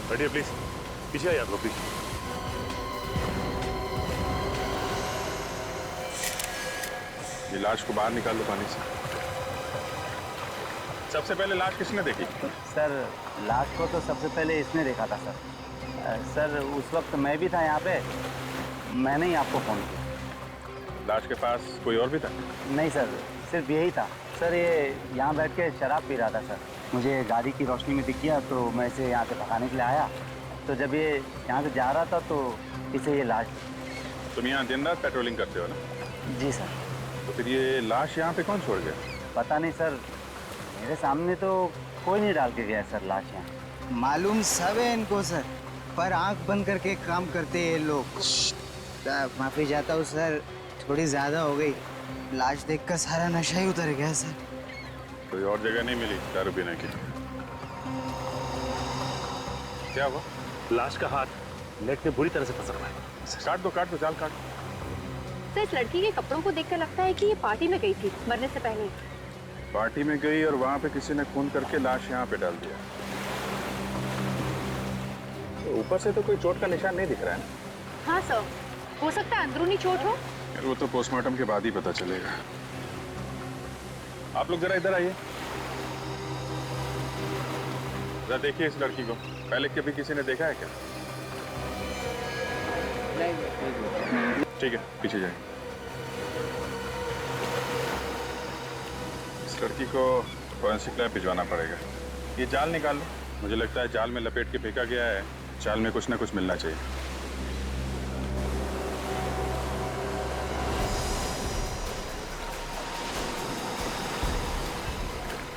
बैठिए प्लीज, पीछे आइए आप लोग प्लीज। ये लाश को बाहर निकाल दो पानी से। सबसे पहले लाश किसने देखी? सर लाश को तो सबसे पहले इसने देखा था सर। सर उस वक्त मैं भी था यहाँ पे, मैंने ही आपको फ़ोन किया। लाश के पास कोई और भी था? नहीं सर, सिर्फ यही था सर। ये यहाँ बैठ के शराब पी रहा था सर। मुझे गाड़ी की रोशनी में दिख गया तो मैं इसे यहाँ से भगाने के लिए आया। तो जब ये यहाँ से जा रहा था तो इसे ये लाश। तुम यहाँ दिन रात पेट्रोलिंग करते हो ना? जी सर। तो फिर ये लाश यहाँ पे कौन छोड़ गया? पता नहीं सर, मेरे सामने तो कोई नहीं डाल के गया सर लाश यहाँ। मालूम सब है इनको सर, पर आंख बंद करके काम करते हैं ये लोग। माफी चाहता हूँ सर, थोड़ी ज्यादा हो गई। लाश देखकर सारा नशा ही उतर गया सर। कोई और जगह नहीं मिली दारू पीने की? क्या हुआ? लाश का हाथ नेट में बुरी तरह से फंसा हुआ है। काट दो जाल काट। तो इस लड़की के कपड़ों को देखकर लगता है कि ये पार्टी में गई थी मरने से पहले। पार्टी में गई और वहां पे किसी ने खून करके लाश यहाँ पे डाल दिया। तो ऊपर से तो कोई चोट का निशान नहीं दिख रहा है ना? हाँ सर, हो सकता है अंदरूनी चोट हो। यार वो तो पोस्टमार्टम के बाद ही पता चलेगा। आप लोग जरा इधर आइए, जरा देखिए इस लड़की को। पहले कभी किसी ने देखा है क्या? ठीक है, पीछे जाइए। इस लड़की को फॉरेंसिक लैब भिजवाना पड़ेगा। ये जाल निकाल लो। मुझे लगता है जाल में लपेट के फेंका गया है। जाल में कुछ ना कुछ मिलना चाहिए।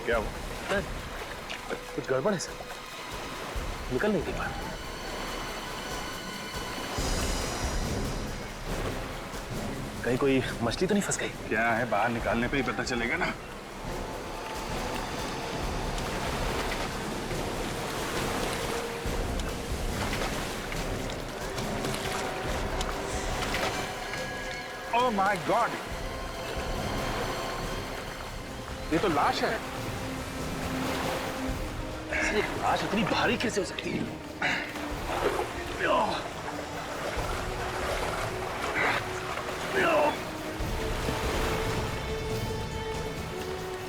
क्या हुआ? सर, कुछ गड़बड़ है सर, निकल नहीं पा रहा। कहीं कोई मछली तो नहीं फंस गई? क्या है, बाहर निकालने पे ही पता चलेगा ना। ओह माय गॉड, ये तो लाश है। ये लाश इतनी भारी कैसे हो सकती है?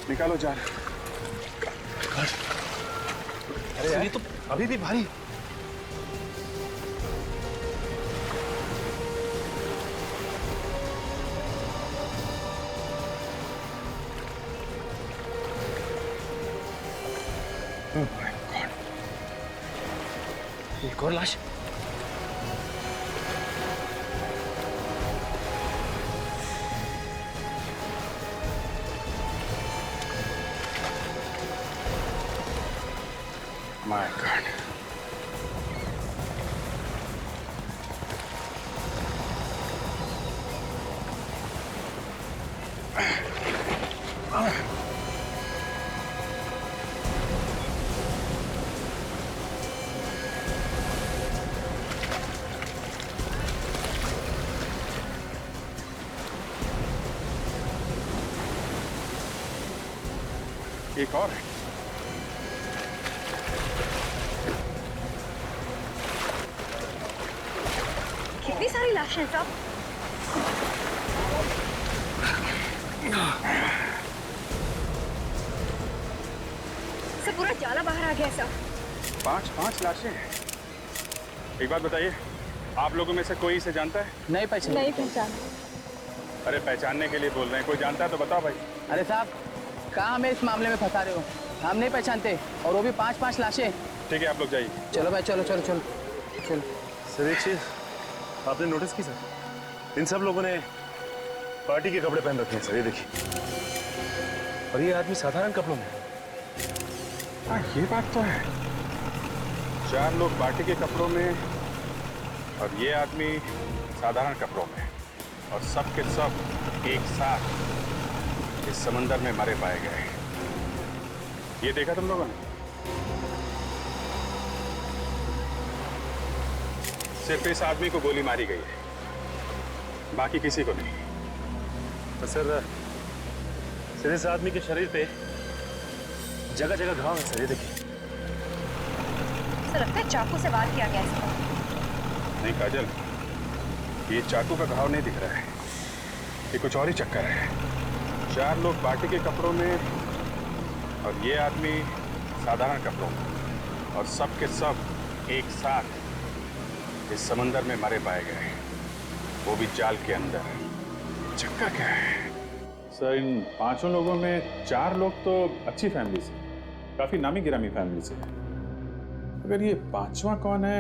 निकालो जाल। अरे ये तो अभी भी भारी। ओह माय गॉड, एक और लाश। My God. एक और है। कितनी सारी लाशें हैं साहब। सब पूरा जाला बाहर आ गया है साहब। 5 लाशें हैं। एक बात बताइए, आप लोगों में से कोई इसे जानता है? नहीं पहचान। अरे पहचानने के लिए बोल रहे हैं, कोई जानता है तो बताओ भाई। अरे साहब, कहाँ हमें इस मामले में फंसा रहे हो? हम नहीं पहचानते, और वो भी 5-5 लाशें। ठीक है, आप लोग जाइए। चलो भाई, चलो चलो चलो चलो। सर एक चीज आपने नोटिस की सर, इन सब लोगों ने पार्टी के कपड़े पहन रखे हैं सर, ये देखिए। और ये आदमी साधारण कपड़ों में। हाँ ये बात तो है। 4 लोग पार्टी के कपड़ों में और ये आदमी साधारण कपड़ों में, और सब के सब एक साथ इस समंदर में मरे पाए गए। ये देखा तुम लोगों ने? सिर्फ इस आदमी को गोली मारी गई है, बाकी किसी को नहीं। तो सर इस आदमी के शरीर पे जगह जगह घाव है सर, ये देखिए। सर लगता है चाकू से वार किया गया इसको। नहीं काजल, ये चाकू का घाव नहीं दिख रहा है, ये कुछ और ही चक्कर है। 4 लोग पार्टी के कपड़ों में और ये आदमी साधारण कपड़ों में, और सब के सब एक साथ इस समंदर में मरे पाए गए, वो भी जाल के अंदर। चक्कर क्या है? सर, इन 5 लोगों में 4 लोग तो अच्छी फैमिली से, काफी नामी गिरामी फैमिली से है। अगर ये 5वां कौन है,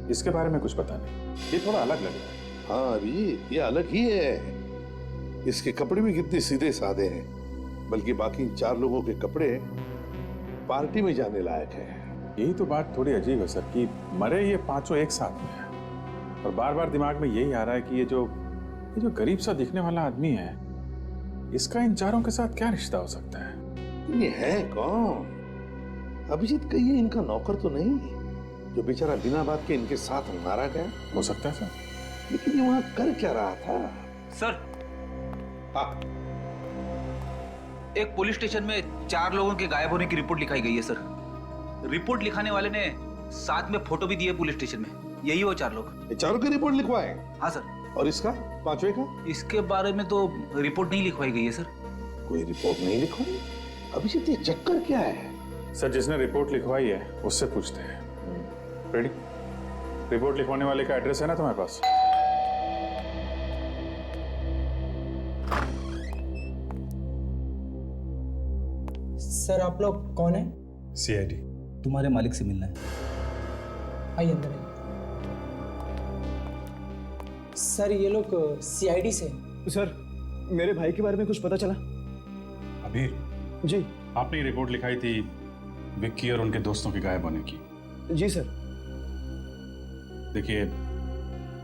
इसके बारे में कुछ पता नहीं। ये थोड़ा अलग लग रहा है। हाँ अभी ये अलग ही है। इसके कपड़े भी कितने सीधे साधे हैं, बल्कि बाकी 4 लोगों के कपड़े पार्टी में जाने लायक हैं। यही तो बात थोड़ी अजीब है सर, कि मरे ये 5 एक साथ में है, और बार बार दिमाग में यही आ रहा है कि ये जो गरीब सा दिखने वाला आदमी है, इसका इन 4 के साथ क्या रिश्ता हो सकता है? ये है कौन? अभिजीत का ये इनका नौकर तो नहीं, जो बेचारा बिना बात के इनके साथ मारा गया? हो सकता है सर। लेकिन ये वहां कर क्या रहा था? सर, हाँ, एक पुलिस स्टेशन में 4 लोगों के गायब होने की रिपोर्ट लिखाई गई है सर। रिपोर्ट लिखाने वाले ने साथ में फोटो भी दी है पुलिस स्टेशन में। यही वो 4 लोग। ये 4 की रिपोर्ट लिखवाए? हाँ सर। और इसका 5वें का? इसके बारे में तो रिपोर्ट नहीं लिखवाई गई है सर। कोई रिपोर्ट नहीं लिखवाई? अभिजीत ये चक्कर क्या है? सर, जिसने रिपोर्ट लिखवाई है उससे पूछते हैं। रेडी? रिपोर्ट लिखवाने वाले का एड्रेस है ना तुम्हारे पास? सर, आप लोग कौन है? CID। तुम्हारे मालिक से मिलना है। आइए अंदर आइए। सर, ये लोग CID से हैं। सर, मेरे भाई के बारे में कुछ पता चला? अबीर जी। आपने ये रिपोर्ट लिखाई थी विक्की और उनके दोस्तों के गायब होने की। जी सर। देखिए,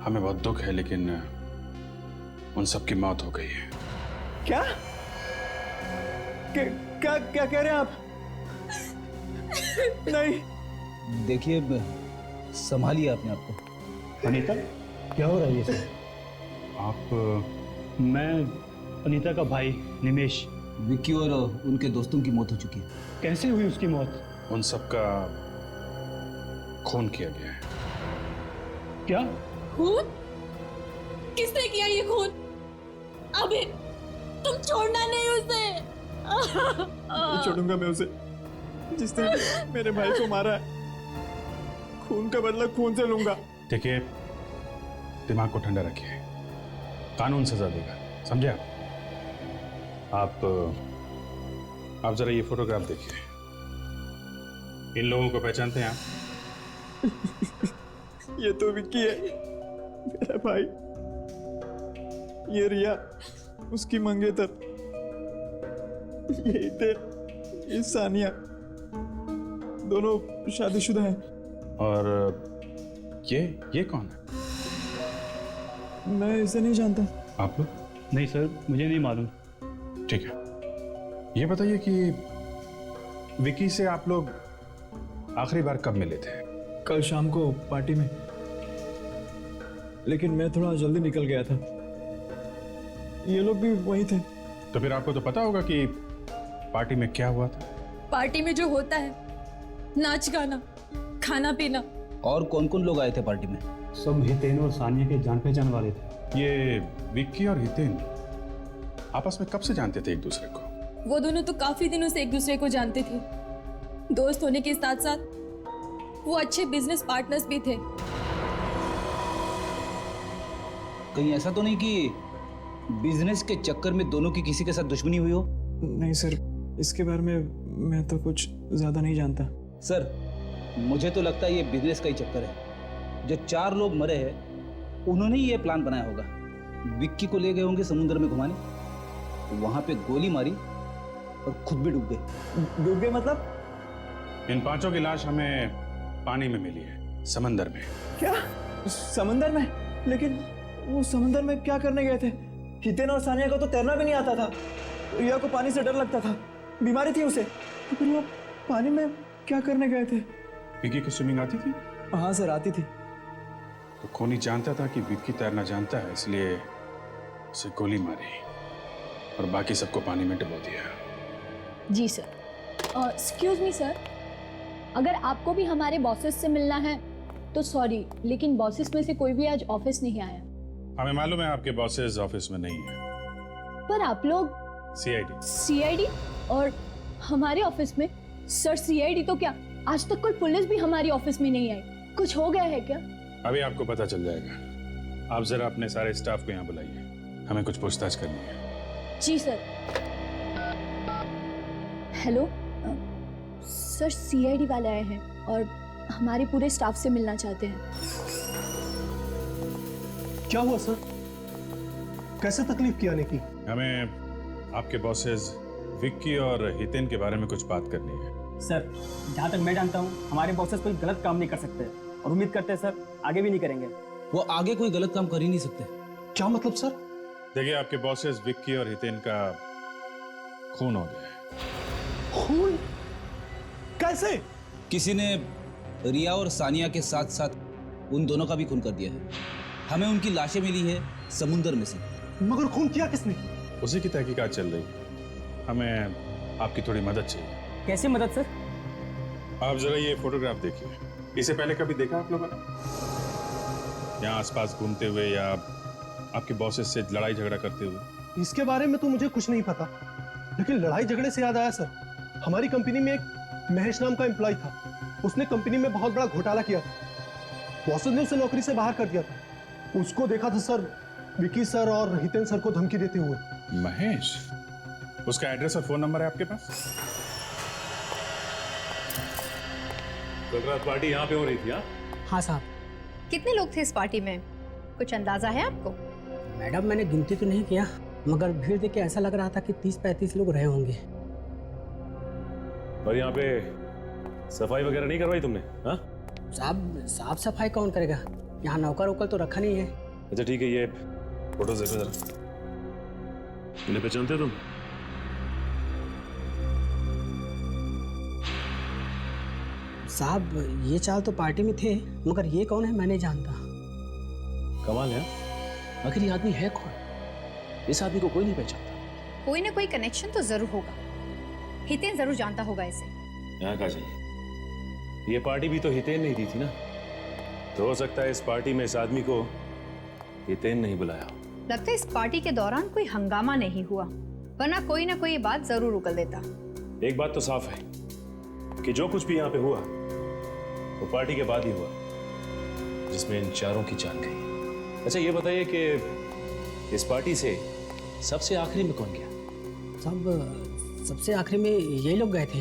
हमें बहुत दुख है, लेकिन उन सब की मौत हो गई है। क्या क्या क्या कह रहे हैं आप? नहीं। देखिए, संभालिए अपने आप को। अनीता, क्या हो रहा है ये सब? आप? मैं अनीता का भाई निमेश। विक्की और उनके दोस्तों की मौत हो चुकी है। कैसे हुई उसकी मौत? उन सब का खून किया गया है। क्या? खून? किसने किया ये खून? अबे, तुम छोड़ना नहीं उसे। नहीं छोड़ूंगा मैं उसे, जिसने मेरे भाई को मारा है। खून का बदला खून से लूंगा। देखिए, दिमाग को ठंडा रखिए, कानून सजा देगा, समझे आप? आप जरा ये फोटोग्राफ देखिए। इन लोगों को पहचानते हैं आप? ये तो विक्की है, मेरा भाई। ये रिया, उसकी मंगेतर। ये थे, ये सानिया, दोनों शादीशुदा हैं। और ये कौन है? मैं इसे नहीं जानता। आप लोग? नहीं सर, मुझे नहीं मालूम। ठीक है, ये बताइए कि विकी से आप लोग आखिरी बार कब मिले थे? कल शाम को पार्टी में, लेकिन मैं थोड़ा जल्दी निकल गया था। ये लोग भी वहीं थे। तो फिर आपको तो पता होगा कि पार्टी में क्या हुआ था। पार्टी में जो होता है, नाच गाना, खाना पीना। और कौन कौन लोग आए थे पार्टी में? सब हितेन और सानिया के जान पहचान वाले थे। ये विक्की और हितेन आपस में कब से जानते थे एक दूसरे को? वो दोनों तो काफी दिनों से एक दूसरे को जानते थे। दोस्त होने के साथ साथ वो अच्छे बिजनेस पार्टनर्स भी थे। कहीं ऐसा तो नहीं कि बिजनेस के चक्कर में दोनों की किसी के साथ दुश्मनी हुई हो? नहीं सर, इसके बारे में मैं तो कुछ ज्यादा नहीं जानता। सर, मुझे तो लगता है ये बिजनेस का ही चक्कर है। जो 4 लोग मरे हैं, उन्होंने ही ये प्लान बनाया होगा। विक्की को ले गए होंगे समुद्र में घुमाने, वहां पे गोली मारी और खुद भी डूब गए। डूब गए मतलब? इन 5 की लाश हमें पानी में मिली है, समंदर में। क्या? समंदर में? लेकिन वो समंदर में क्या करने गए थे? हितेन और सानिया को तो तैरना भी नहीं आता था। रिया को पानी से डर लगता था, बीमारी थी उसे। तो फिर वो पानी में क्या करने गए थे? विक्की की स्विमिंग आती थी? हाँ सर, आती थी। तो खूनी जानता था कि विक्की तैरना जानता है, इसलिए उसे गोली मारी और बाकी सबको पानी में डुबो दिया। जी सर। एक्सक्यूज मी सर, अगर आपको भी हमारे बॉसेस से मिलना है तो सॉरी, लेकिन बॉसेस में से कोई भी आज ऑफिस नहीं आया। हमें मालूम है आपके बॉसेस ऑफिस में नहीं है। पर आप लोग सीआईडी और हमारे ऑफिस में? सर सीआईडी तो क्या, आज तक कोई पुलिस भी हमारी ऑफिस में नहीं आई। कुछ हो गया है क्या? अभी आपको पता चल जाएगा। आप जरा अपने सारे स्टाफ को यहाँ बुलाइए, हमें कुछ पूछताछ करनी है। जी सर। हेलो सर, सीआईडी वाले आए हैं और हमारे पूरे स्टाफ से मिलना चाहते हैं। क्या हुआ सर? कैसे तकलीफ की आने की? हमें आपके बॉसेस विक्की और हितेन के बारे में कुछ बात करनी है। सर जहाँ तक मैं जानता हूँ हमारे बॉसेस कोई गलत काम नहीं कर सकते और उम्मीद करते हैं सर आगे भी नहीं करेंगे। वो आगे कोई गलत काम कर ही नहीं सकते। क्या मतलब सर? देखिए, आपके बॉसेस विक्की और हितेन का खून हो गया है। खून? कैसे? किसी ने रिया और सानिया के साथ साथ उन दोनों का भी खून कर दिया है। हमें उनकी लाशें मिली है समुद्र में से। मगर खून किया किसने? उसी की तहकीकात चल रही है। हमें आपकी थोड़ी मदद चाहिए। कैसे मदद सर? आप जरा ये फोटोग्राफ देखिए। इसे पहले कभी देखा आप लोगों ने? यहाँ आसपास घूमते हुए या आपके बॉसेस से लड़ाई झगड़ा करते हुए? इसके बारे में तो मुझे कुछ नहीं पता, लेकिन लड़ाई झगड़े से याद आया सर, हमारी कंपनी में एक महेश नाम का एम्प्लॉय था। उसने कंपनी में बहुत बड़ा घोटाला किया था। बॉसेस ने उसे नौकरी से बाहर कर दिया था। उसको देखा था सर, विकी सर और हितेन सर को धमकी देते हुए। महेश? उसका एड्रेस और फोन नंबर है आपके पास? कल रात पार्टी यहाँ पे हो रही थी? हाँ साहब। कितने लोग थे इस पार्टी में, कुछ अंदाजा है आपको? मैडम मैंने गिनती तो नहीं किया, मगर भीड़ देख के ऐसा लग रहा था कि 30-35 लोग रहे होंगे। और यहाँ पे सफाई वगैरह नहीं करवाई तुमने? हाँ साहब, साफ सफाई कौन करेगा? यहाँ नौकर वोकर तो रखा नहीं है। अच्छा ठीक है, ये फोटो देखो जरा। इन्हें पहचानते हो तुम? साहब ये चाल तो पार्टी में थे, मगर ये कौन है मैं नहीं जानता। कमाल है, आखिर ये आदमी है कौन? इस आदमी को कोई नहीं पहचानता। कोई ना कोई कनेक्शन तो जरूर होगा। हितेन जरूर जानता होगा इसे। यहाँ काजल, ये पार्टी भी तो हितेन नहीं दी थी ना, तो हो सकता है इस पार्टी में इस आदमी को हितेन नहीं बुलाया। लगता है इस पार्टी के दौरान कोई हंगामा नहीं हुआ, वरना कोई ना कोई बात जरूर उगल देता। एक बात तो साफ है कि जो कुछ भी यहाँ पे हुआ वो पार्टी के बाद ही हुआ, जिसमें इन चारों की जान गई। अच्छा ये बताइए कि इस पार्टी से सबसे आखिरी में कौन गया? साहब सबसे आखिरी में यही लोग गए थे।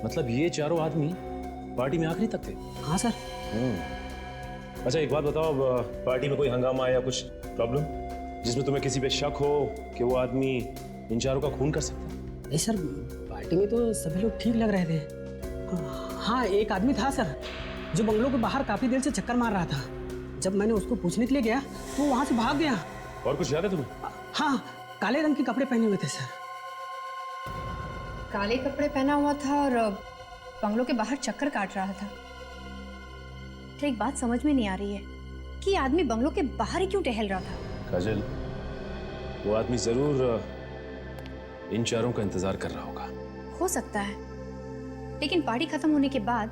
मतलब ये चारों आदमी पार्टी में आखिरी तक थे? हाँ सर। अच्छा एक बात बताओ, पार्टी में कोई हंगामा या कुछ प्रॉब्लम जिसमें तुम्हें किसी पे शक हो कि वो आदमी इन चारों का खून कर सकता है? नहीं सर, पार्टी में तो सभी लोग ठीक लग रहे थे। हाँ एक आदमी था सर जो बंगलों के बाहर काफी देर से चक्कर मार रहा था। जब मैंने उसको पूछने के लिए गया तो वो वहां से भाग गया। और कुछ याद है तुम्हें? हाँ, काले रंग के कपड़े पहने हुए थे सर। काले कपड़े पहना हुआ था और बंगलों के बाहर चक्कर काट रहा था। तो एक बात समझ में नहीं आ रही है कि आदमी बंगलों के बाहर ही क्यों टहल रहा था? काजल, वो आदमी जरूर इन चारों का इंतजार कर रहा होगा। हो सकता है, लेकिन पार्टी खत्म होने के बाद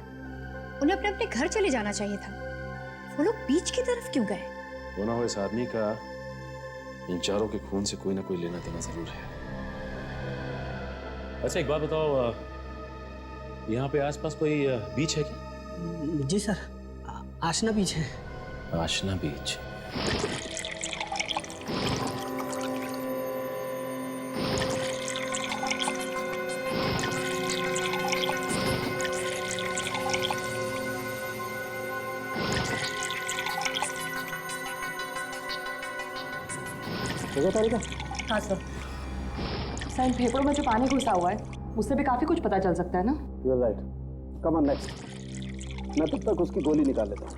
उन्हें अपने अपने घर चले जाना चाहिए था। वो लोग बीच की तरफ क्यों गए? वो ना हो इस आदमी का इन चारों के खून से कोई ना कोई लेना देना जरूर है। अच्छा एक बात बताओ, यहाँ पे आसपास कोई बीच है क्या? जी सर, आशना बीच है। आशना बीच? हाँ सर, इन फेफड़ों में जो पानी घुसा हुआ है उससे भी काफी कुछ पता चल सकता है ना? You're right. Come on next. मैं तब तक उसकी गोली निकाल लेता हूँ।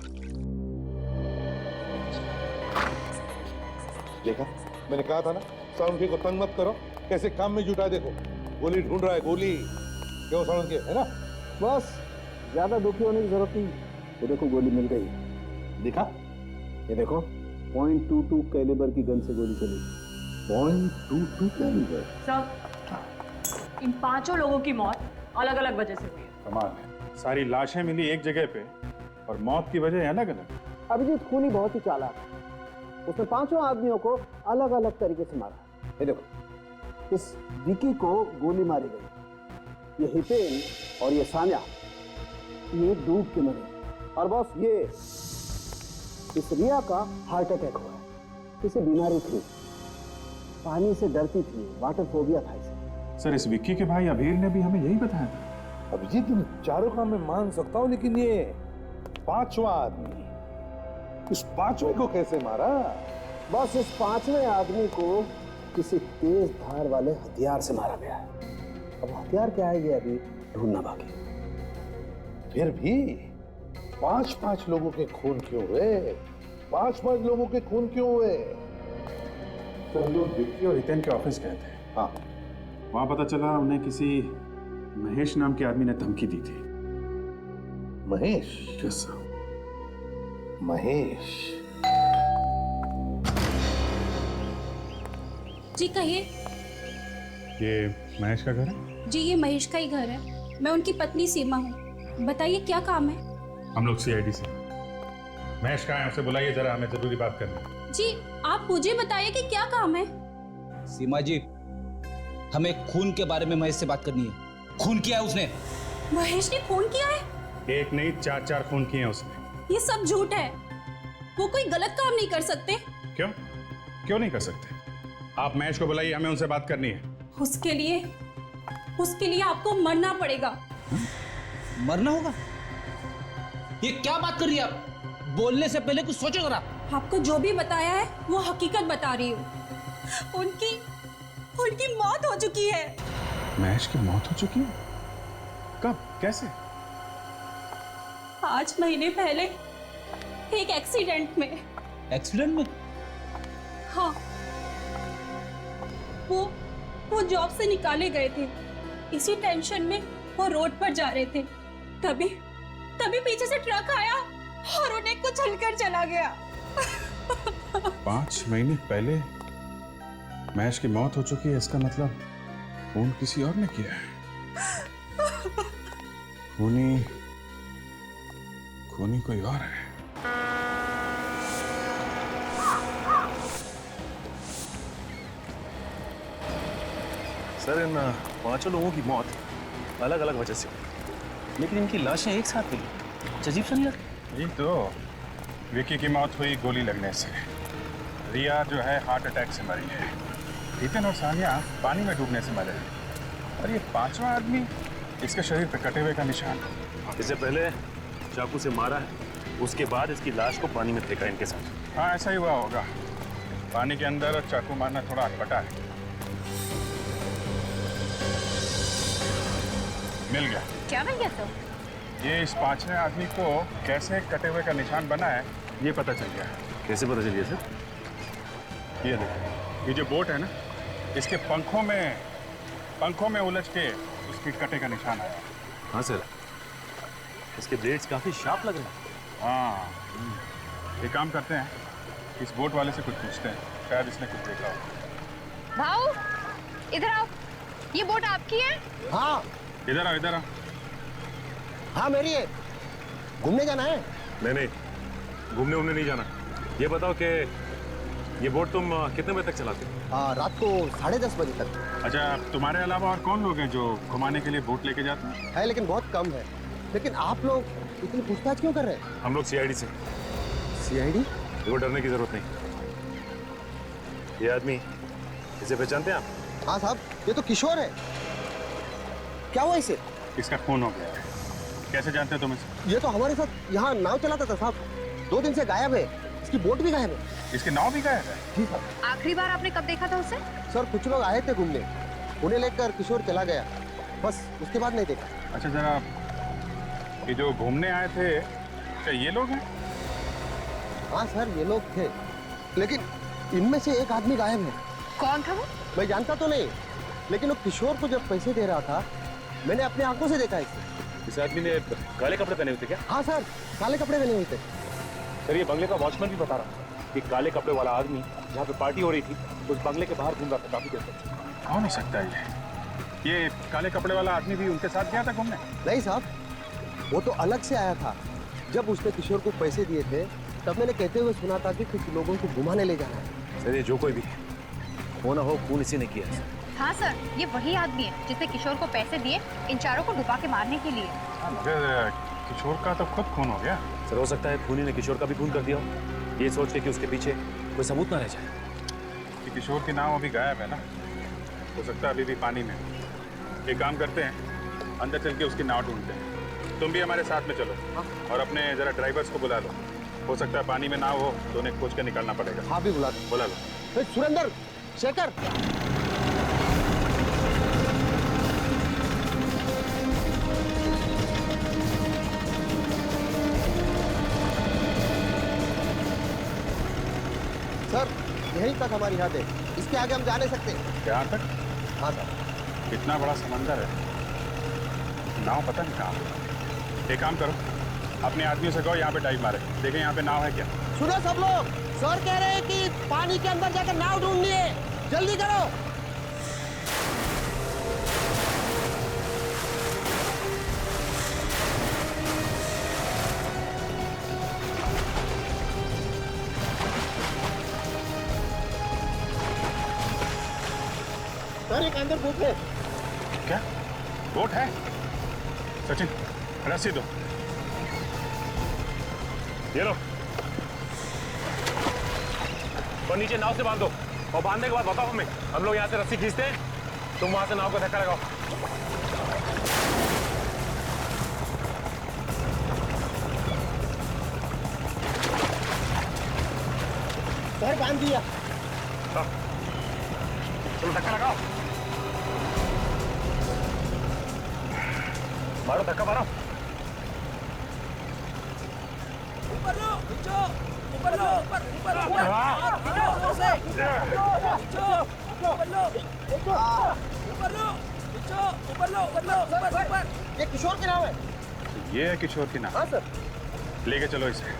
देखा, मैंने कहा था ना, साउंड को तंग मत करो, कैसे काम में जुटा। देखो गोली ढूंढ रहा है, गोली। क्यों साउंड है ना? बस ज्यादा दुखी होने की जरूरत नहीं। ये देखो गोली मिल गई। दिखा, ये देखो .22 कैलिबर की गन से गोली चली। .22 कैलिबर। सर, इन 5 लोगों की मौत अलग अलग वजह से हुई है। कमाल है, सारी लाशें मिली एक जगह पे और मौत की वजह अलग अलग। अभिजीत खूनी बहुत ही चालाक है। उसने 5 आदमियों को अलग अलग तरीके से मारा। ये देखो, इस विकी को गोली मारी गई, ये हितेन और ये सान्या ये डूब के मरे। और बॉस ये इस रिया का हार्ट अटैक हुआ है। इसे बीमारी थी, पानी से डरती थी, वाटर फोबिया था इसे। सर, इस विक्की के भाई अबीर ने भी हमें यही बताया था। अभिजीत इन चारों का मैं मान सकता हूं, लेकिन ये 5वां आदमी, उस 5वें को कैसे मारा? बस इस 5वें आदमी को किसी तेज धार वाले हथियार से मारा गया है। अब हथियार क्या है ये अभी ढूंढना बाकी। फिर भी 5-5 लोगों के खून क्यों हुए? 5-5 लोगों के खून क्यों हुए? तो हम लोग विक्की और हितेन के ऑफिस गए थे। हाँ, वहां पता चला उन्हें किसी महेश नाम के आदमी ने धमकी दी थी। महेश? Yes sir. महेश? जी कहिए। ये महेश का घर है? जी ये महेश का ही घर है। मैं उनकी पत्नी सीमा हूँ। बताइए क्या काम है? हम लोग सीआईडी से। महेश कहाँ है? उसे बुलाइए जरा, हमें जरूरी बात करनी है। जी आप मुझे बताइए कि क्या काम है? सीमा जी, हमें खून के बारे में महेश से बात करनी है। खून किया है उसने। महेश ने खून किया है? एक नहीं 4 खून किए हैं उसने। ये सब झूठ है। वो कोई गलत काम नहीं कर सकते। क्यों? क्यों नहीं कर सकते? आप महेश को बुलाइए, हमें उनसे बात करनी है। उसके लिए आपको मरना पड़ेगा। मरना होगा? ये क्या बात कर रही है आप? बोलने से पहले कुछ सोचो जरा। आपको जो भी बताया है वो हकीकत बता रही हूँ। उनकी मौत हो चुकी है। महेश की मौत हो चुकी है? कब? कैसे? 5 महीने पहले एक एक्सीडेंट में। एक्सीडेंट में? हाँ, वो जॉब से निकाले गए थे। इसी टेंशन में वो रोड पर जा रहे थे, तभी पीछे से ट्रक आया और उन्हें कुचलकर चला गया। 5 महीने पहले महेश की मौत हो चुकी है, इसका मतलब खून किसी और ने किया है। खूनी कोई और है। सर, इन 5 लोगों की मौत अलग अलग वजह से हुई, लेकिन इनकी लाशें एक साथ मिली। अजीब सा नहीं लगा? यही तो। विकी की मौत हुई गोली लगने से, रिया जो है हार्ट अटैक से मरी है, हितेन और सानिया पानी में डूबने से मरे हैं, और ये 5वां आदमी, इसके शरीर पे कटे हुए का निशान। इससे पहले चाकू से मारा है, उसके बाद इसकी लाश को पानी में फेंका इनके साथ। हाँ, ऐसा ही हुआ होगा। पानी के अंदर चाकू मारना थोड़ा अटपटा है। मिल गया। क्या मिल गया? तो ये इस 5वें आदमी को कैसे कटे हुए का निशान बना है ये पता चल गया है। कैसे पता चलिए सर? ये देखो, ये जो बोट है ना, इसके पंखों में उलझ के उसके कटे का निशान आया। हाँ सर, इसके ब्लेड्स काफी शार्प लग रहे हैं। हाँ, ये काम करते हैं, इस बोट वाले से कुछ पूछते हैं, शायद इसने कुछ देखा हो। भाऊ, इधर आओ। ये बोट आपकी है? हाँ। इधर आओ। हाँ मेरी है। घूमने जाना है? नहीं, घूमने नहीं जाना। ये बताओ कि ये बोट तुम कितने बजे तक चलाते हो? रात को 10:30 बजे तक। अच्छा, तुम्हारे अलावा और कौन लोग हैं जो घुमाने के लिए बोट लेके जाते हैं? है, लेकिन बहुत कम है। लेकिन आप लोग इतनी पूछताछ क्यों कर रहे हैं? हम लोग सीआईडी से। सीआईडी? देखो, डरने की जरूरत नहीं। ये आदमी, इसे पहचानते हैं आप? हाँ साहब, ये तो किशोर है। क्या हुआ इसे? इसका खून हो गया है। कैसे जानते हो तुम इसे? ये तो हमारे साथ यहाँ नाव चलाता था साहब। 2 दिन से गायब है। इसकी बोट भी गायब है। इसकी नाव भी गायब है? जी साहब। आखिरी बार आपने कब देखा था उसे? सर, कुछ लोग आए थे घूमने, उन्हें लेकर किशोर चला गया, बस उसके बाद नहीं देखा। अच्छा, जरा ये जो घूमने आए थे, क्या ये लोग हैं? हाँ सर, ये लोग थे, लेकिन इनमें से एक आदमी गायब है। कौन था वो? मैं जानता तो नहीं, लेकिन वो किशोर को जब पैसे दे रहा था, मैंने अपने आंखों से देखा इसे। इस आदमी ने काले कपड़े पहने हुए थे क्या? हाँ सर, काले कपड़े पहने हुए थे। सर, ये बंगले का वॉचमैन भी बता रहा था कि काले कपड़े वाला आदमी जहाँ पे पार्टी हो रही थी, उस बंगले के बाहर घूम रहा था काफी देर तक। कौन हो सकता है ये काले कपड़े वाला आदमी भी उनके साथ गया था घूमने? नहीं साहब, वो तो अलग से आया था। जब उसने किशोर को पैसे दिए थे तब मैंने कहते हुए सुना था कि कुछ लोगों को घुमाने ले जाना है। सर ये जो कोई भी हो ना हो, खून इसी ने किया है। हाँ सर, ये वही आदमी है जिसने किशोर को पैसे दिए इन चारों को डुबा के मारने के लिए। मगर किशोर का तो खुद खून हो गया। सर हो सकता है खूनी ने किशोर का भी खून कर दिया हो, ये सोच के कि उसके पीछे कोई सबूत ना रह जाए। कि किशोर की नाव अभी गायब है ना, हो सकता है अभी भी पानी में। एक काम करते हैं, अंदर चल के उसकी नाव ढूंढते हैं। तुम भी हमारे साथ में चलो और अपने जरा ड्राइवर्स को बुला लो। हो सकता है पानी में नाव हो तो उन्हें खोज के निकालना पड़ेगा। हाँ भी बुला लो। सुरेंद्र, शेखर, सर यहीं तक हमारी हद है, इसके आगे हम जा नहीं सकते। यहाँ तक? हाँ सर। इतना बड़ा समंदर है, नाव पता नहीं कहाँ। एक काम करो, अपने आदमियों से कहो यहाँ पे डाइव मारे, देखें यहाँ पे नाव है क्या। सुनो सब लोग, सर कह रहे हैं कि पानी के अंदर जाकर नाव ढूंढनी है, जल्दी करो। सर एक अंदर बोट है। क्या बोट है? सचिन रस्सी दो। ये लो, और नीचे नाव से बांध दो, और बांधने के बाद बताओ हमें। हम लोग यहाँ से रस्सी खींचते हैं, तुम वहां से नाव को धक्का लगाओ। सर बांध दिया। तुम धक्का लगाओ, मारो धक्का मारो। ऊपर लो, नीचे, ऊपर लो, ऊपर, ऊपर, ऊपर, ऊपर से, नीचे, ऊपर लो, ऊपर लो, नीचे, ऊपर लो, ऊपर लो, ऊपर, ऊपर। ये किशोर की नाव है। ये है किशोर की नाव? हाँ सर। लेके चलो इसे।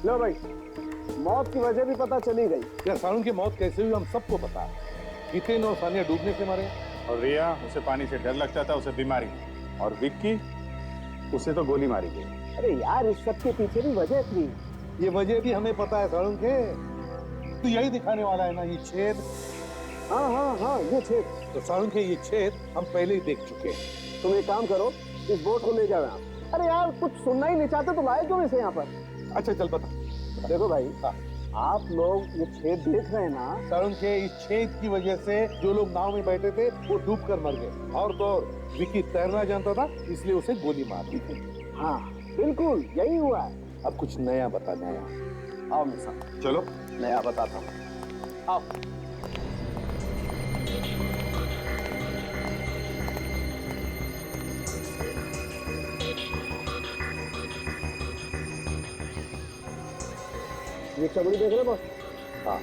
लो भाई, मौत की वजह भी पता चली गई। क्या सारुण की मौत कैसे हुई हम सबको पता है। हितेन और सानिया डूबने से मरे, और रिया, उसे पानी से डर लगता था, उसे बीमारी। और विक्की, उसे तो गोली मारी गई। अरे यार इस सब के पीछे भी वजह थी। ये वजह भी हमें पता है सारुण के, तो यही दिखाने वाला है ना ये छेद। हाँ हाँ हाँ ये छेद। तो सारुण के ये छेद हम पहले ही देख चुके हैं। तुम एक काम करो, इस बोट को ले जाओ यहाँ। अरे यार कुछ सुनना ही नहीं चाहते तो लाए क्यों इसे यहाँ पर? अच्छा चल बता। देखो भाई, आप लोग ये छेद देख रहे हैं ना, सारुण के इस छेद की वजह से जो लोग नाव में बैठे थे वो डूब कर मर गए। और तो और विक्की तैरना जानता था, इसलिए उसे गोली मार दी थी। हाँ बिल्कुल यही हुआ है। अब कुछ नया बता, नया। आओ मेरे साथ। चलो नया बताता हूँ, आओ। ये चमड़ी देख रहे बॉस? हाँ,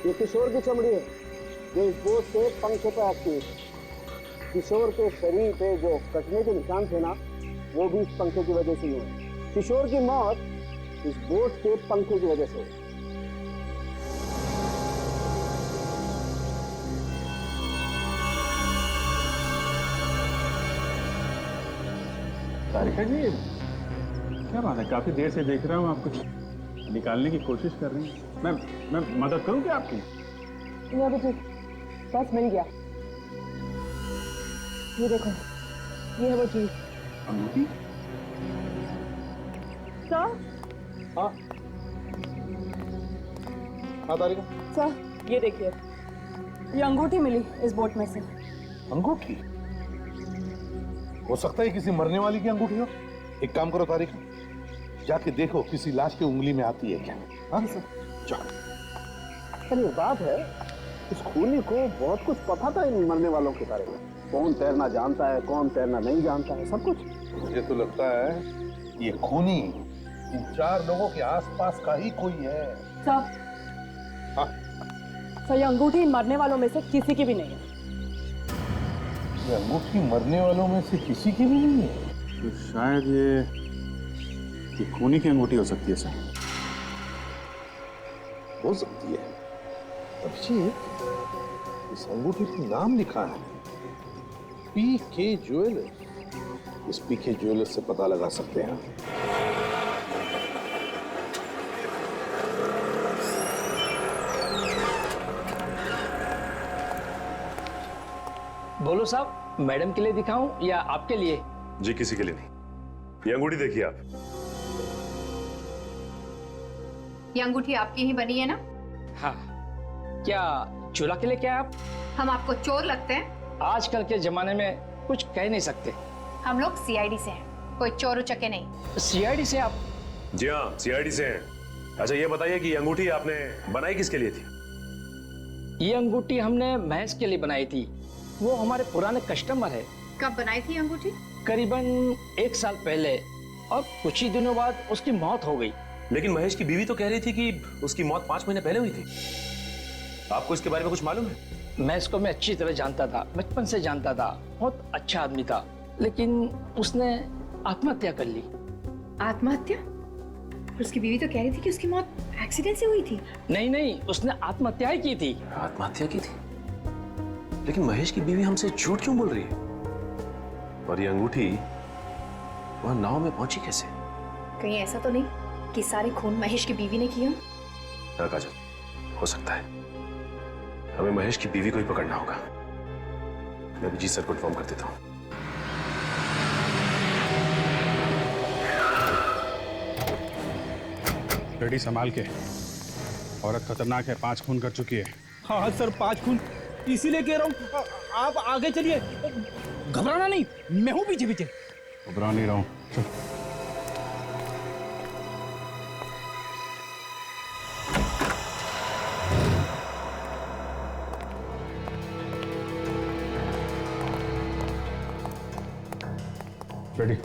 ये किशोर की चमड़ी है जो इस बोट के पंख पे आती है। किशोर के शरीर पे जो कटने के निशान थे ना, वो भी इस पंखे की वजह से ही हुए। किशोर की मौत इस बोट के पंखे की वजह से हुई। तारिका जी, क्या बात है? काफी देर से देख रहा हूँ आप कुछ निकालने की कोशिश कर रही हैं। मैं मदद करूँ क्या आपकी? नहीं अभी ठीक, बस मिल गया। ये देखो, ये है वो चीज। अंगूठी? सर? हाँ हाँ तारिका। सर ये देखिए, ये अंगूठी मिली इस बोट में से। अंगूठी? हो सकता है किसी मरने वाली की अंगूठी हो। एक काम करो तारिका, जाके देखो किसी लाश की उंगली में आती है क्या। हाँ सर चलो। सर ये बात है, इस खूनी को बहुत कुछ पता था इन मरने वालों के बारे में। कौन तैरना जानता है, कौन तैरना नहीं जानता है, सब कुछ। मुझे तो लगता है ये खूनी इन 4 लोगों के आसपास का ही कोई है। सर, हाँ सर ये अंगूठी इन मरने वालों में से किसी की भी नहीं है। ये अंगूठी मरने वालों में से किसी की भी नहीं है? तो शायद ये ये खूनी की अंगूठी हो सकती है सर। हो सकती है। अभिजीत, इस अंगूठी पर नाम लिखा है पीके ज्वेलर्स। इस पीके ज्वेलर्स से पता लगा सकते हैं। बोलो साहब, मैडम के लिए दिखाऊं या आपके लिए? जी किसी के लिए नहीं। ये अंगूठी देखिए आप। ये अंगूठी आपकी ही बनी है ना? हाँ। क्या चोरा के लिए क्या आप? हम आपको चोर लगते हैं? आजकल के जमाने में कुछ कह नहीं सकते। हम लोग सीआईडी से हैं, कोई चोर उचक्के नहीं। सीआईडी से आप? जी हाँ, सीआईडी से हैं। अच्छा ये बताइए कि ये अंगूठी आपने बनाई किसके लिए थी? ये अंगूठी हमने महेश के लिए बनाई थी, वो हमारे पुराने कस्टमर है। कब बनाई थी अंगूठी? करीबन 1 साल पहले, और कुछ ही दिनों बाद उसकी मौत हो गई। लेकिन महेश की बीवी तो कह रही थी कि उसकी मौत 5 महीने पहले हुई थी। आपको इसके बारे में कुछ मालूम है? महेश को मैं अच्छी तरह जानता था, बचपन से जानता था, बहुत अच्छा आदमी था, लेकिन उसने आत्महत्या कर ली। आत्महत्या? उसकी बीवी तो कह रही थी कि उसकी मौत एक्सीडेंट से हुई थी। नहीं, उसने आत्महत्या ही की थी। आत्महत्या की थी? लेकिन महेश की बीवी हमसे झूठ क्यों बोल रही है? और ये अंगूठी वहां नाव में पहुंची कैसे? कहीं ऐसा तो नहीं कि सारे खून महेश की बीवी ने किया? हाँ काजल, हो सकता है। हमें महेश की बीवी को ही पकड़ना होगा। मैं अभिजीत सर को इन्फॉर्म कर देता हूँ। रेडी, संभाल के। औरत खतरनाक है, 5 खून कर चुकी है। हाँ सर, 5 खून, इसीलिए कह रहा हूँ आप आगे चलिए, घबराना नहीं, मैं हूँ पीछे पीछे। घबरा नहीं रहा हूँ, चल। रेडी।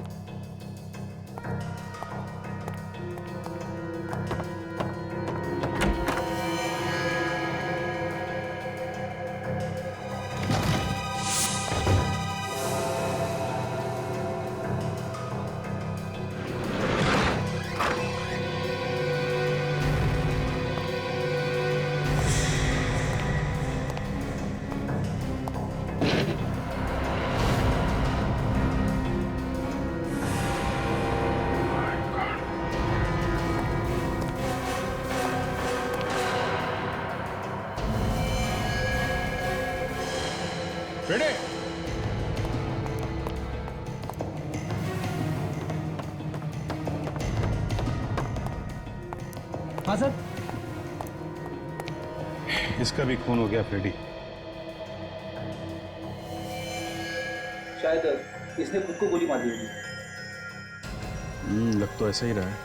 रेडी। हाँ सर। इसका भी खून हो गया फ्रेडी। शायद इसने खुद को गोली मार दी होगी। लग तो ऐसा ही रहा है।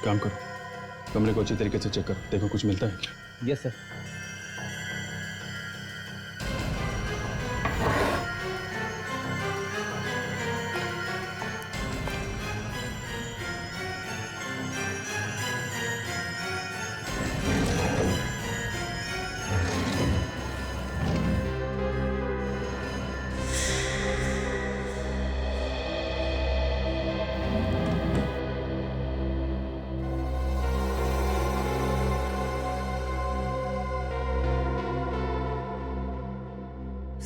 काम करो, कमरे को अच्छी तरीके से चेक करो, देखो कुछ मिलता है क्या। Yes sir.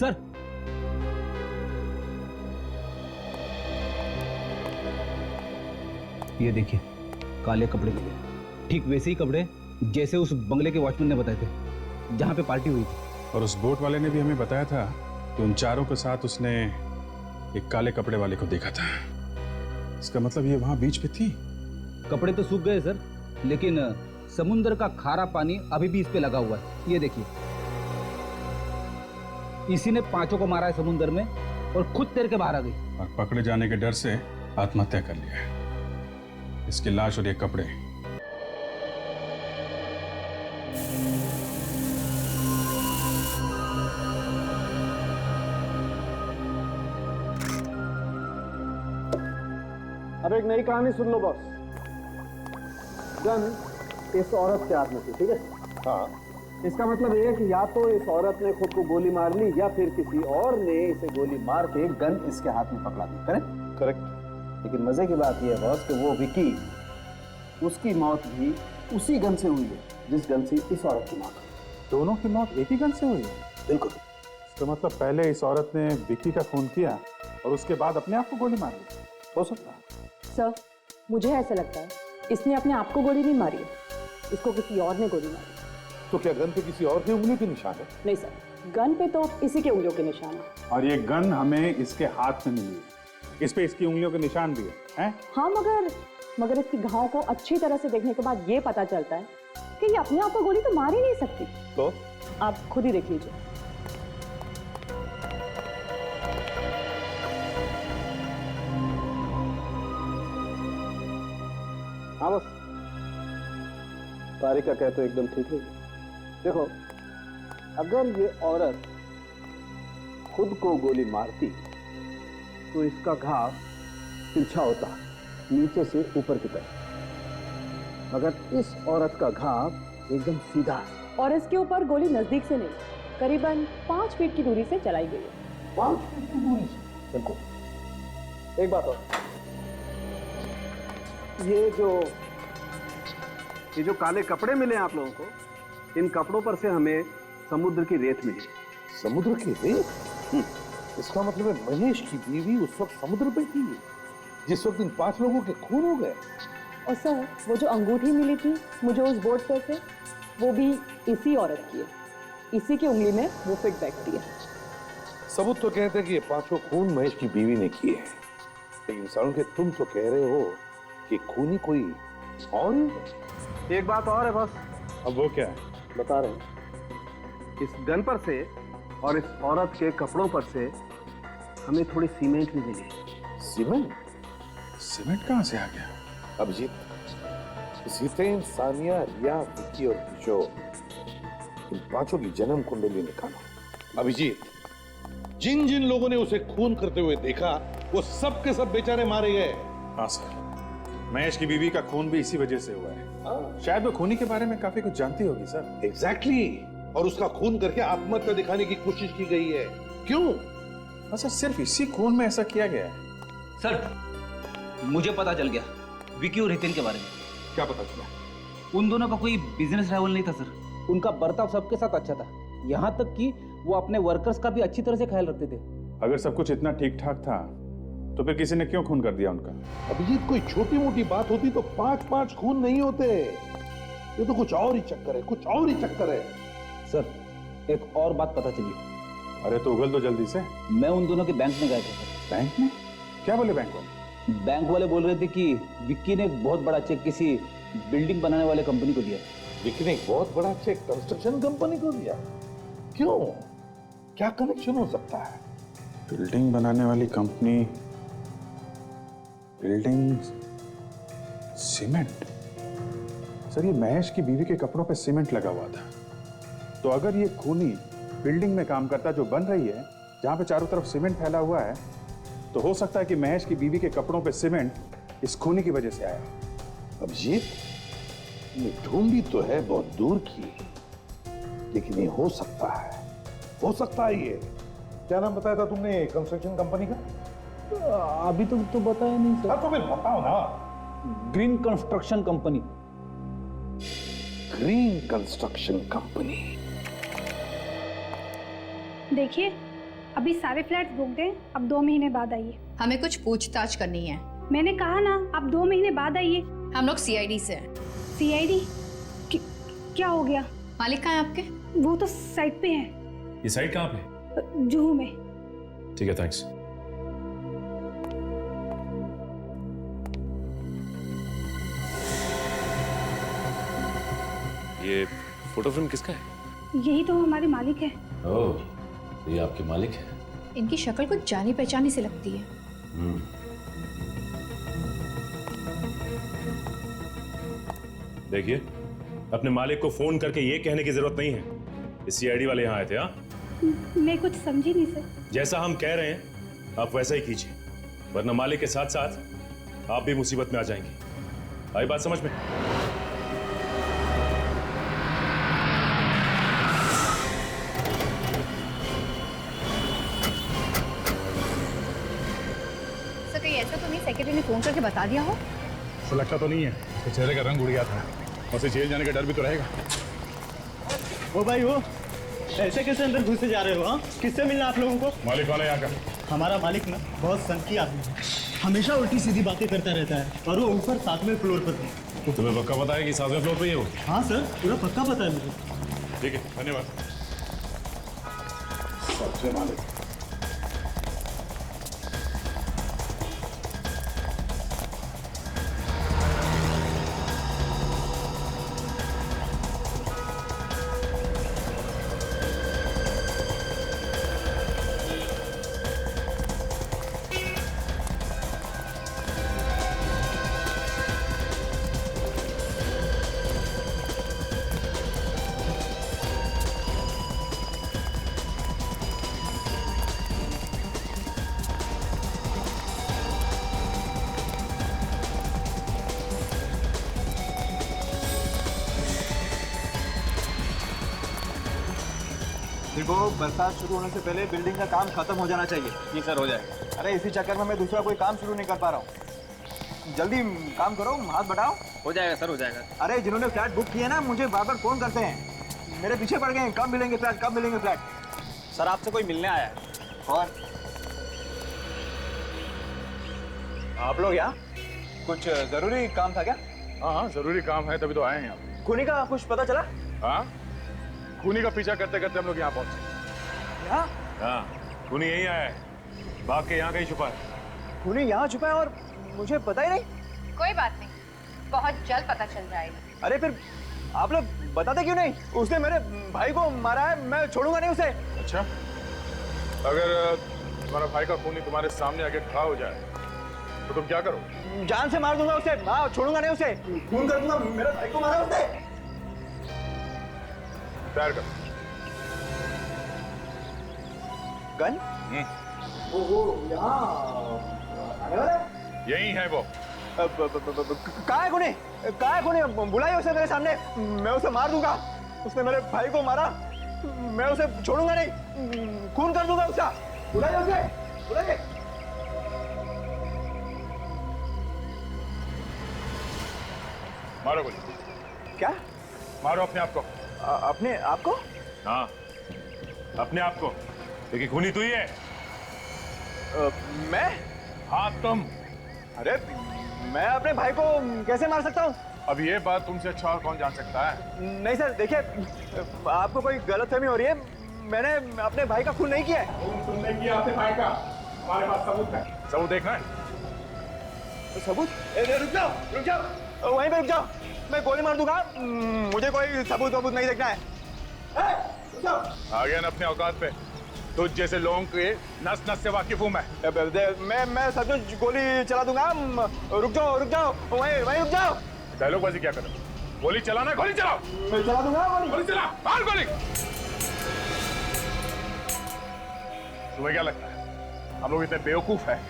सर, ये देखिए, काले कपड़े मिले, ठीक वैसे ही कपड़े जैसे उस बंगले के वॉचमैन ने बताए थे जहां पे पार्टी हुई थी। और उस बोट वाले ने भी हमें बताया था कि उन चारों के साथ उसने एक काले कपड़े वाले को देखा था। इसका मतलब ये वहां बीच पे थी। कपड़े तो सूख गए सर, लेकिन समुद्र का खारा पानी अभी भी इस पे लगा हुआ है। ये देखिए, इसी ने 5 को मारा है समुद्र में और खुद तैर के बाहर आ गई। और पकड़े जाने के डर से आत्महत्या कर लिया है। इसकी लाश और ये कपड़े अब एक नई कहानी सुन लो बॉस। गन इस औरत के हाथ में थी, ठीक है? हाँ। इसका मतलब ये है कि या तो इस औरत ने खुद को गोली मार ली या फिर किसी और ने इसे गोली मार के गन इसके हाथ में पकड़ा दी। करेक्ट? करेक्ट। लेकिन मजे की बात यह है बॉस कि वो विकी, उसकी मौत भी उसी गन से हुई है जिस गन से इस औरत की मौत हुई। दोनों की मौत एक ही गन से हुई है? बिल्कुल। तो मतलब पहले इस औरत ने विक्की का खून किया और उसके बाद अपने आप को गोली मार ली। हो सकता है सर, मुझे ऐसा लगता है इसने अपने आप को गोली नहीं मारी है, इसको किसी और ने गोली मारी। तो क्या गन पे किसी और के उंगलियों के निशान है? नहीं सर, गन पे तो इसी के उंगलियों के निशान है। और ये गन हमें इसके हाथ में मिली है, इस पे इसकी उंगलियों के निशान भी है? हाँ, मगर इसकी घाव को अच्छी तरह से देखने के बाद ये पता चलता है कि ये अपने आप को गोली तो मार ही नहीं सकती। तो आप खुद ही देख लीजिए। हाँ बस, तारिका कहते तो एकदम ठीक है। देखो, अगर ये औरत खुद को गोली मारती तो इसका घाव तिरछा होता, नीचे से ऊपर की तरफ, मगर इस औरत का घाव एकदम सीधा है। और इसके ऊपर गोली नजदीक से नहीं, करीबन 5 फीट की दूरी से चलाई गई है। 5 फीट की दूरी से? बिल्कुल। एक बात और, ये जो काले कपड़े मिले आप लोगों को, इन कपड़ों पर से हमें समुद्र की रेत मिली। समुद्र की रेत? इसका मतलब है महेश की बीवी उस वक्त समुद्र पे थी जिस वक्त इन 5 लोगों के खून हो गए। और सर, वो जो अंगूठी मिली थी मुझे उस बोर्ड पे से, वो भी इसी औरत की है। इसी की उंगली में वो फिट बैठती है। सबूत तो कहते हैं कि ये 5 खून महेश की बीवी ने किए हैं, लेकिन सारुण के तुम तो कह रहे हो कि खूनी कोई और ही। एक बात और है बस। अब वो क्या है? बता रहे हैं। इस गन पर से और इस औरत के कपड़ों पर से हमें थोड़ी सीमेंट भी मिली। सीमेंट? सीमेंट कहाँ से आ गया? अभिजीत, जितेन, सानिया, रिया, विक्की और किशोर, इन 5 की जन्म कुंडली निकालो। अभिजीत, जिन जिन लोगों ने उसे खून करते हुए देखा वो सब के सब बेचारे मारे गए। हाँ सर, महेश की बीवी का खून भी इसी वजह से हुआ है। शायद वो खूनी के बारे में काफी कुछ जानती होगी सर। एग्जैक्टली। और उसका खून करके आत्महत्या दिखाने की कोशिश की गई है। क्यों? सर, सिर्फ इसी खून में ऐसा किया गया है? सर, मुझे पता चल गया विकी और हितेन के बारे में। क्या पता चला? उन दोनों का कोई बिजनेस राइवल नहीं था सर। उनका बर्ताव सबके साथ अच्छा था, यहाँ तक कि वो अपने वर्कर्स का भी अच्छी तरह से ख्याल रखते थे। अगर सब कुछ इतना ठीक ठाक था तो फिर किसी ने क्यों खून कर दिया उनका? अभिजीत, कोई छोटी मोटी बात होती तो 5 खून नहीं होते। ये तो कुछ और ही चक्कर है, कुछ और ही चक्कर है। सर, एक और बात पता चली। अरे तो उगल दो जल्दी से। मैं उन दोनों के बैंक में गया था सर। बैंक में? क्या बोले बैंक वाले? बैंक वाले बोल रहे थे कि विक्की ने एक बहुत बड़ा चेक किसी बिल्डिंग बनाने वाले कंपनी को दिया। विक्की ने एक बहुत बड़ा चेक कंस्ट्रक्शन कंपनी को दिया? क्यों? क्या कनेक्शन हो सकता है? बिल्डिंग बनाने वाली कंपनी, बिल्डिंग, सीमेंट। सर, ये महेश की बीवी के कपड़ों पे सीमेंट लगा हुआ था, तो अगर ये खूनी बिल्डिंग में काम करता जो बन रही है, जहां पे चारों तरफ सीमेंट फैला हुआ है, तो हो सकता है कि महेश की बीवी के कपड़ों पे सीमेंट इस खूनी की वजह से आया। अभिजीत, ये ढूंढी तो है बहुत दूर की, लेकिन ये हो सकता है, हो सकता है। ये क्या नाम बताया था तुमने कंस्ट्रक्शन कंपनी का? अभी तो बताया नहीं सर। तो फिर बताओ ना। Green construction company. Green construction company. देखिए, अभी सारे फ्लैट्स बुक हैं, अब 2 महीने बाद आइए। हमें कुछ पूछताछ करनी है। मैंने कहा ना, अब 2 महीने बाद आइए। हम लोग सीआईडी से हैं। सीआईडी? क्या हो गया? मालिक कहाँ है आपके? वो तो साइट पे है। ये साइट कहाँ पे? जुहू में। ठीक है, थैंक्स। ये फोटो फ्रेम किसका है? यही तो हमारे मालिक है। ओह, ये आपके मालिक है। इनकी शक्ल कुछ जानी पहचानी से लगती है। देखिए, अपने मालिक को फोन करके ये कहने की जरूरत नहीं है कि सीआईडी वाले यहाँ आए थे। हाँ, मैं कुछ समझी नहीं सर। जैसा हम कह रहे हैं आप वैसा ही कीजिए, वरना मालिक के साथ साथ आप भी मुसीबत में आ जाएंगे। आई बात समझ में? सर, कहीं ऐसा तो नहीं सेक्रेटरी ने फोन करके बता दिया हो? ऐसा लगता तो नहीं है, तो चेहरे का रंग उड़ गया था। उसे जेल जाने का डर भी तो रहेगा। वो भाई वो ऐसे कैसे अंदर घुसे जा रहे हो? हाँ, किससे मिलना आप लोगों को? मालिक कौन है यहाँ का? हमारा मालिक ना बहुत सनकी आदमी है, हमेशा उल्टी सीधी बातें करता रहता है, और वो ऊपर 7वें फ्लोर पर है। तुम्हें पक्का पता है कि 7वें फ्लोर पे ही है वो? हाँ सर, पूरा पक्का पता है मुझे। ठीक है, धन्यवाद। सबसे मालिक देखो, बरसात शुरू होने से पहले बिल्डिंग का काम खत्म हो जाना चाहिए। जी सर, हो जाएगा। अरे इसी चक्कर में मैं दूसरा कोई काम शुरू नहीं कर पा रहा हूँ। जल्दी काम करो, हाथ बढ़ाओ। हो जाएगा सर, हो जाएगा। अरे जिन्होंने फ्लैट बुक किए ना, मुझे बार बार फोन करते हैं, मेरे पीछे पड़ गए हैं, कब मिलेंगे फ्लैट, कब मिलेंगे फ्लैट। सर आपसे कोई मिलने आया है। और आप लोग यहाँ कुछ जरूरी काम था क्या? हाँ हाँ, जरूरी काम है, तभी तो आए हैं यहाँ। खूनी का कुछ पता चला? हाँ, खूनी का पीछा करते करते हम लोग यहाँ पहुंचे। यहाँ? हाँ, खूनी यहीं आया है, भाग के यहाँ कहीं छुपा है। खूनी यहाँ छुपा है और मुझे पता ही नहीं? कोई बात नहीं, बहुत जल्द पता चल जाएगा। अरे फिर आप लोग बताते क्यों नहीं? उसने मेरे भाई को मारा है, मैं छोड़ूंगा नहीं उसे। अच्छा, अगर तुम्हारा भाई का खूनी तुम्हारे सामने आके खड़ा हो जाए तो तुम क्या करो? जान से मार दूंगा उसे, हाँ, छोड़ूंगा नहीं उसे, खून कर दूंगा। मेरे भाई को मारा उसने। तैयार कर। गन? वो यहाँ आने वाला है? यही है वो। कहाँ है खूनी? कहाँ है खूनी? बुलाइए उसे मेरे सामने, मैं उसे मार दूंगा। उसने मेरे भाई को मारा, मैं उसे छोड़ूंगा नहीं, खून कर दूंगा उसका। बुलाइए उसे, बुलाइए। मारो गोली। क्या? मारो अपने आप को। अपने आप को? हाँ, अपने आप को, क्योंकि खूनी तू ही है। मैं? हाँ तुम। अरे मैं अपने भाई को कैसे मार सकता हूँ? अब ये बात तुमसे अच्छा और कौन जान सकता है? नहीं सर, देखिए, आपको कोई गलतफहमी हो रही है। मैंने अपने भाई का खून नहीं किया है। तुमने किया अपने भाई का। हमारे पास सबूत है। सबूत देखना है? सबूत? रुक जाओ, रुक जाओ, वहीं पे रुक जाओ, मैं गोली मार दूंगा। मुझे कोई सबूत वबूत नहीं देखना है। आ गया ना अपने औकात पे। तुझ जैसे लोगों के नस नस से वाकिफ हूँ मैं। मैं सचमुच गोली चला दूंगा। रुक जाओ, रुक जाओ, वहीं वहीं रुक जाओ। डायलॉगबाजी क्या करो? गोली चलाना, गोली चलाओ। मैं चला दूंगा गोली। गोली चला, मार गोली। तुम्हें क्या लगता है हम लोग इतने बेवकूफ हैं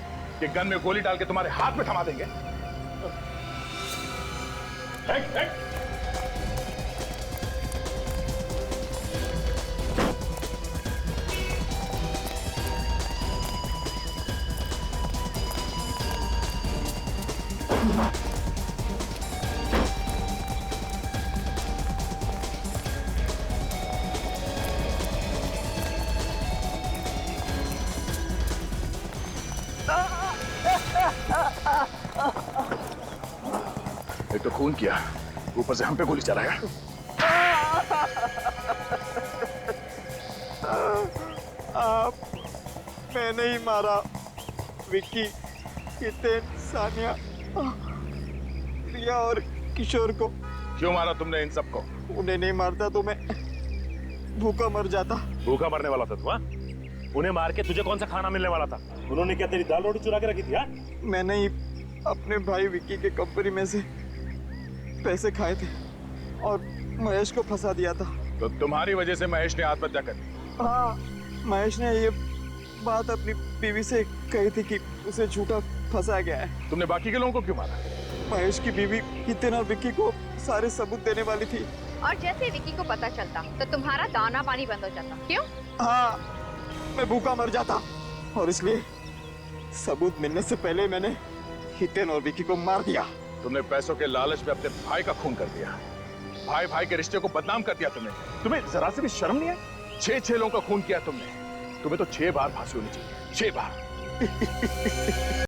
कि गन में गोली डाल के तुम्हारे हाथ में थमा देंगे? फेंक, फेंक। एक तो खून किया, ऊपर से हम पे गोली चलाया। मैंने ही मारा विक्की, हितेन, सानिया, प्रिया और किशोर को। क्यों मारा तुमने इन सबको? उन्हें नहीं मारता तो मैं भूखा मर जाता। भूखा मरने वाला था तू? हाँ? उन्हें मार के तुझे कौन सा खाना मिलने वाला था? उन्होंने क्या तेरी दाल रोटी चुरा के रखी थी? हाँ? मैंने ही अपने भाई विक्की के कंपनी में से पैसे खाए थे और महेश को फंसा दिया था। तो तुम्हारी वजह से महेश ने आत्महत्या कर दी? हाँ, महेश ने ये बात अपनी बीवी से कही थी कि उसे झूठा फंसाया गया है। तुमने बाकी के लोगों को क्यों मारा? महेश की बीवी हितेन और विक्की को सारे सबूत देने वाली थी। और जैसे विक्की को पता चलता तो तुम्हारा दाना पानी बंद हो जाता। क्यों? हाँ, मैं भूखा मर जाता और इसलिए सबूत मिलने से पहले मैंने हितेन और विकी को मार दिया। तुमने पैसों के लालच में अपने भाई का खून कर दिया। भाई भाई के रिश्ते को बदनाम कर दिया तुमने। तुम्हें जरा से भी शर्म नहीं है? 6 लोगों का खून किया तुमने। तुम्हें तो 6 बार फांसी होनी चाहिए, 6 बार।